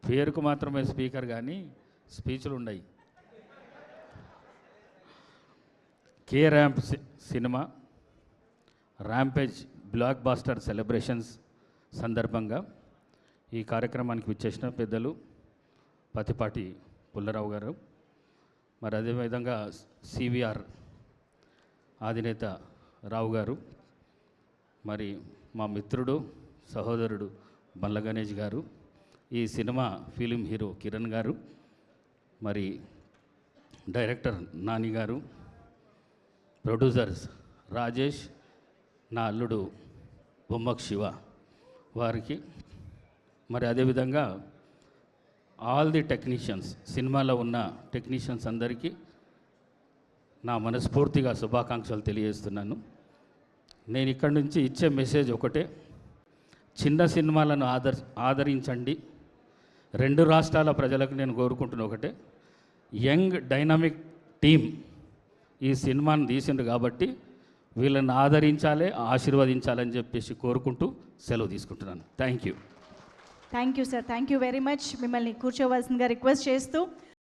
పేరుకు మాత్రమే స్పీకర్ కానీ స్పీచ్లు ఉన్నాయి. K ramp cinema rampage blockbuster celebrations సందర్భంగా ఈ కార్యక్రమానికి విచ్చేసిన పెద్దలు పతిపాటి పుల్లారావు గారు, మరి అదేవిధంగా సివిఆర్ అధినేత రావు గారు, మరి మా మిత్రుడు సహోదరుడు బండ్ల గణేష్ గారు, ఈ సినిమా ఫిలిం హీరో కిరణ్ గారు, మరి డైరెక్టర్ నాని గారు, ప్రొడ్యూసర్స్ రాజేష్, నా అల్లుడు బొమ్మక్ శివ వారికి, మరి అదేవిధంగా ఆల్ ది టెక్నీషియన్స్, సినిమాలో ఉన్న టెక్నీషియన్స్ అందరికీ నా మనస్ఫూర్తిగా శుభాకాంక్షలు తెలియజేస్తున్నాను. నేను ఇక్కడి నుంచి ఇచ్చే మెసేజ్ ఒకటే, చిన్న సినిమాలను ఆదరించండి. 2 రాష్ట్రాల ప్రజలకు నేను కోరుకుంటున్న ఒకటే, యంగ్ డైనమిక్ టీమ్ ఈ సినిమాను తీసిండు కాబట్టి వీళ్ళని ఆదరించాలి, ఆశీర్వదించాలని చెప్పేసి కోరుకుంటూ సెలవు తీసుకుంటున్నాను. Thank you. Thank you sir, thank you very much. మిమ్మల్ని కూర్చోవలసిందిగా రిక్వెస్ట్ చేస్తూ